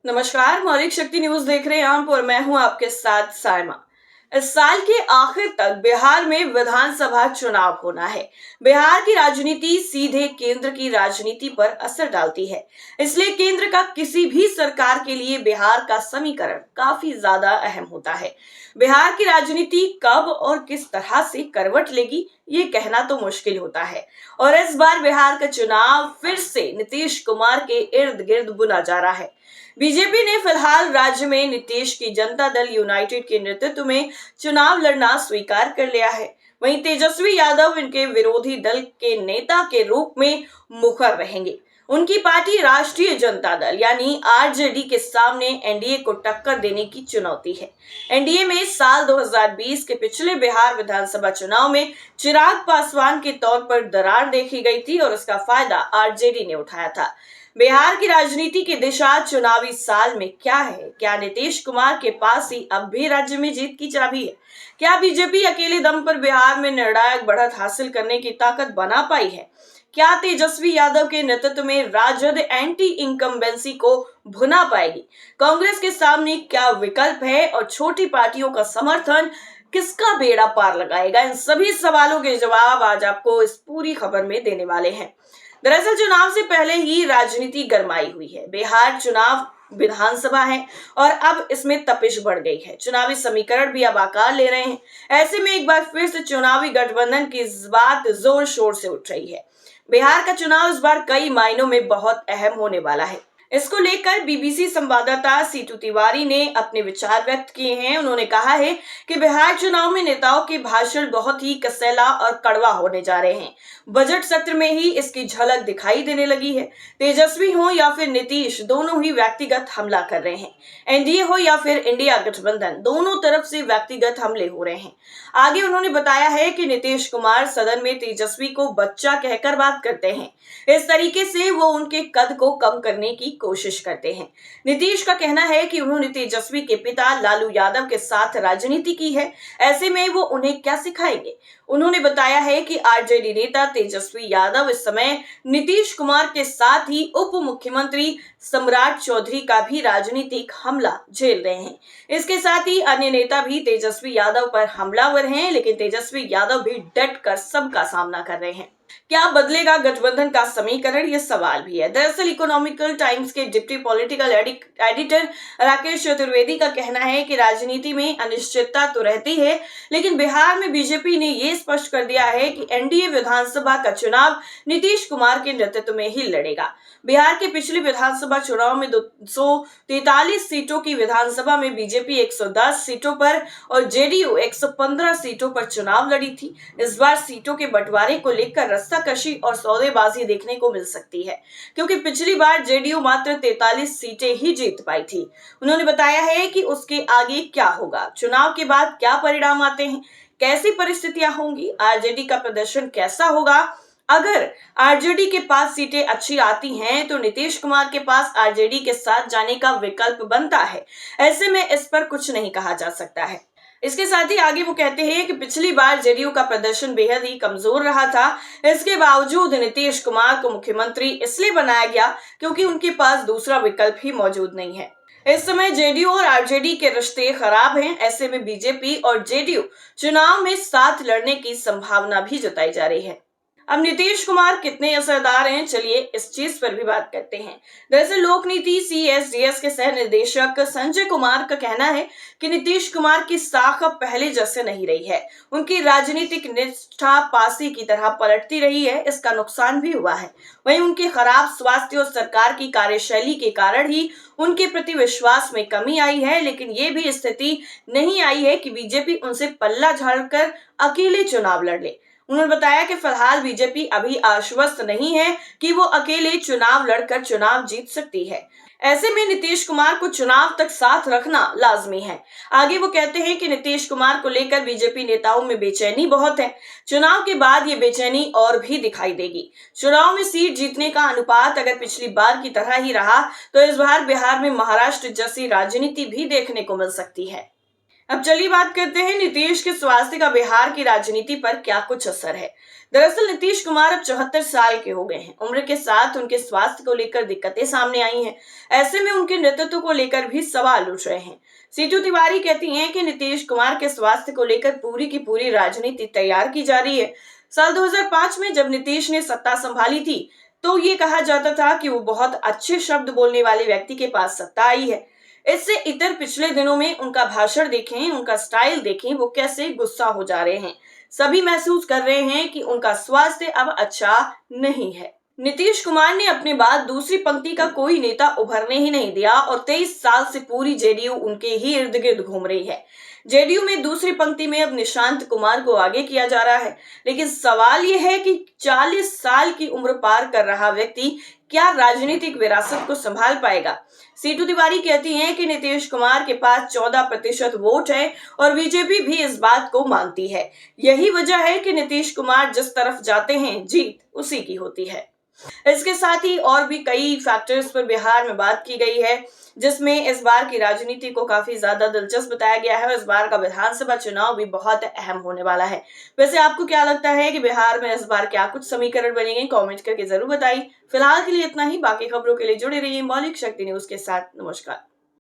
नमस्कार, मौलिक शक्ति न्यूज देख रहे हैं आप और मैं हूं आपके साथ सायमा। इस साल के आखिर तक बिहार में विधानसभा चुनाव होना है। बिहार की राजनीति सीधे केंद्र की राजनीति पर असर डालती है, इसलिए केंद्र का किसी भी सरकार के लिए बिहार का समीकरण काफी ज्यादा अहम होता है। बिहार की राजनीति कब और किस तरह से करवट लेगी, ये कहना तो मुश्किल होता है। और इस बार बिहार का चुनाव फिर से नीतीश कुमार के इर्द गिर्द बुना जा रहा है। बीजेपी ने फिलहाल राज्य में नीतीश की जनता दल यूनाइटेड के नेतृत्व में चुनाव लड़ना स्वीकार कर लिया है। वहीं तेजस्वी यादव इनके विरोधी दल के नेता के रूप में मुखर रहेंगे। उनकी पार्टी राष्ट्रीय जनता दल यानी आरजेडी के सामने एनडीए को टक्कर देने की चुनौती है। एनडीए में साल 2020 के पिछले बिहार विधानसभा चुनाव में चिराग पासवान के तौर पर दरार देखी गई थी और इसका फायदा आरजेडी ने उठाया था। बिहार की राजनीति की दिशा चुनावी साल में क्या है? क्या नीतीश कुमार के पास ही अब भी राज्य में जीत की चाबी है? क्या बीजेपी अकेले दम पर बिहार में निर्णायक बढ़त हासिल करने की ताकत बना पाई है? क्या तेजस्वी यादव के नेतृत्व में राजद एंटी इनकम्बेंसी को भुना पाएगी? कांग्रेस के सामने क्या विकल्प है और छोटी पार्टियों का समर्थन किसका बेड़ा पार लगाएगा? इन सभी सवालों के जवाब आज आपको इस पूरी खबर में देने वाले हैं। दरअसल चुनाव से पहले ही राजनीति गरमाई हुई है। बिहार चुनाव विधानसभा है और अब इसमें तपिश बढ़ गई है। चुनावी समीकरण भी अब आकार ले रहे हैं। ऐसे में एक बार फिर से चुनावी गठबंधन की बात जोर शोर से उठ रही है। बिहार का चुनाव इस बार कई मायनों में बहुत अहम होने वाला है। इसको लेकर बीबीसी संवाददाता सीतू तिवारी ने अपने विचार व्यक्त किए हैं। उन्होंने कहा है कि बिहार चुनाव में नेताओं के भाषण बहुत ही कसैला और कड़वा होने जा रहे हैं। बजट सत्र में ही इसकी झलक दिखाई देने लगी है। तेजस्वी हो या फिर नीतीश, दोनों ही व्यक्तिगत हमला कर रहे हैं। एनडीए हो या फिर इंडिया गठबंधन, दोनों तरफ से व्यक्तिगत हमले हो रहे हैं। आगे उन्होंने बताया है कि नीतीश कुमार सदन में तेजस्वी को बच्चा कहकर बात करते हैं। इस तरीके से वो उनके कद को कम करने की कोशिश करते हैं। नीतीश का कहना है कि उन्होंने तेजस्वी के पिता लालू यादव के साथ राजनीति की है, ऐसे में वो उन्हें क्या सिखाएंगे। उन्होंने बताया है कि आरजेडी नेता तेजस्वी यादव इस समय नीतीश कुमार के साथ ही उप मुख्यमंत्री सम्राट चौधरी का भी राजनीतिक हमला झेल रहे हैं। इसके साथ ही अन्य नेता भी तेजस्वी यादव पर हमलावर हैं, लेकिन तेजस्वी यादव भी डट कर सबका सामना कर रहे हैं। क्या बदलेगा गठबंधन का समीकरण, ये सवाल भी है। दरअसल इकोनॉमिकल टाइम्स के deputy political editor Rakesh Chaturvedi का कहना है कि राजनीति में अनिश्चितता तो रहती है, लेकिन बिहार में बीजेपी ने ये स्पष्ट कर दिया है कि एनडीए विधानसभा का चुनाव नीतीश कुमार के नेतृत्व में ही लड़ेगा। बिहार के पिछले विधानसभा चुनाव में 243 सीटों की विधानसभा में बीजेपी 110 सीटों पर और जेडीयू 115 सीटों पर चुनाव लड़ी थी। इस बार सीटों के बंटवारे को लेकर रस्साकशी और सौदेबाजी देखने को मिल सकती है, क्योंकि पिछली बार जेडीयू मात्र 43 सीटें ही जीत पाई थी। उन्होंने बताया है कि उसके आगे क्या होगा, चुनाव के बाद क्या परिणाम आते हैं, कैसी परिस्थितियां होंगी, आरजेडी का प्रदर्शन कैसा होगा। अगर आरजेडी के पास सीटें अच्छी आती हैं तो नीतीश कुमार के पास आरजेडी के साथ जाने का विकल्प बनता है। ऐसे में इस पर कुछ नहीं कहा जा सकता है। इसके साथ ही आगे वो कहते हैं कि पिछली बार जेडीयू का प्रदर्शन बेहद ही कमजोर रहा था। इसके बावजूद नीतीश कुमार को मुख्यमंत्री इसलिए बनाया गया क्योंकि उनके पास दूसरा विकल्प ही मौजूद नहीं है। इस समय जेडीयू और आरजेडी के रिश्ते खराब हैं। ऐसे में बीजेपी और जेडीयू चुनाव में साथ लड़ने की संभावना भी जताई जा रही है। अब नीतीश कुमार कितने असरदार हैं, चलिए इस चीज पर भी बात करते हैं। दरअसल लोक नीति सीएसडीएस के सह निदेशक संजय कुमार का कहना है कि नीतीश कुमार की साख अब पहले जैसे नहीं रही है। उनकी राजनीतिक निष्ठा पासी की तरह पलटती रही है, इसका नुकसान भी हुआ है। वहीं उनके खराब स्वास्थ्य और सरकार की कार्यशैली के कारण ही उनके प्रति विश्वास में कमी आई है, लेकिन ये भी स्थिति नहीं आई है कि बीजेपी उनसे पल्ला झाड़कर अकेले चुनाव लड़ ले। उन्होंने बताया कि फिलहाल बीजेपी अभी आश्वस्त नहीं है कि वो अकेले चुनाव लड़कर चुनाव जीत सकती है। ऐसे में नीतीश कुमार को चुनाव तक साथ रखना लाजमी है। आगे वो कहते हैं कि नीतीश कुमार को लेकर बीजेपी नेताओं में बेचैनी बहुत है। चुनाव के बाद ये बेचैनी और भी दिखाई देगी। चुनाव में सीट जीतने का अनुपात अगर पिछली बार की तरह ही रहा तो इस बार बिहार में महाराष्ट्र जैसी राजनीति भी देखने को मिल सकती है। अब चलिए बात करते हैं नीतीश के स्वास्थ्य का बिहार की राजनीति पर क्या कुछ असर है। दरअसल नीतीश कुमार अब 74 साल के हो गए हैं। उम्र के साथ उनके स्वास्थ्य को लेकर दिक्कतें सामने आई हैं। ऐसे में उनके नेतृत्व को लेकर भी सवाल उठ रहे हैं। सीतू तिवारी कहती हैं कि नीतीश कुमार के स्वास्थ्य को लेकर पूरी की पूरी राजनीति तैयार की जा रही है। साल 2005 में जब नीतीश ने सत्ता संभाली थी तो ये कहा जाता था कि वो बहुत अच्छे शब्द बोलने वाले व्यक्ति के पास सत्ता आई है। इससे इतर पिछले दिनों में उनका भाषण देखें, उनका स्टाइल देखें, वो कैसे गुस्सा हो जा रहे हैं। सभी महसूस कर रहे हैं कि उनका स्वास्थ्य अब अच्छा नहीं है। नीतीश कुमार ने अपने बाद दूसरी पंक्ति का कोई नेता उभरने ही नहीं दिया और 23 साल से पूरी जेडीयू उनके ही इर्द गिर्द घूम रही है। जेडीयू में दूसरी पंक्ति में अब निशांत कुमार को आगे किया जा रहा है, लेकिन सवाल यह है कि 40 साल की उम्र पार कर रहा व्यक्ति क्या राजनीतिक विरासत को संभाल पाएगा। सीतू तिवारी कहती हैं कि नीतीश कुमार के पास 14% वोट है और बीजेपी भी इस बात को मानती है। यही वजह है कि नीतीश कुमार जिस तरफ जाते हैं जीत उसी की होती है। इसके साथ ही और भी कई फैक्टर्स पर बिहार में बात की गई है, जिसमें इस बार की राजनीति को काफी ज्यादा दिलचस्प बताया गया है और इस बार का विधानसभा चुनाव भी बहुत अहम होने वाला है। वैसे आपको क्या लगता है कि बिहार में इस बार क्या कुछ समीकरण बनेंगे? कमेंट करके जरूर बताइए। फिलहाल के लिए इतना ही। बाकी खबरों के लिए जुड़े रहिए मौलिक शक्ति न्यूज के साथ। नमस्कार।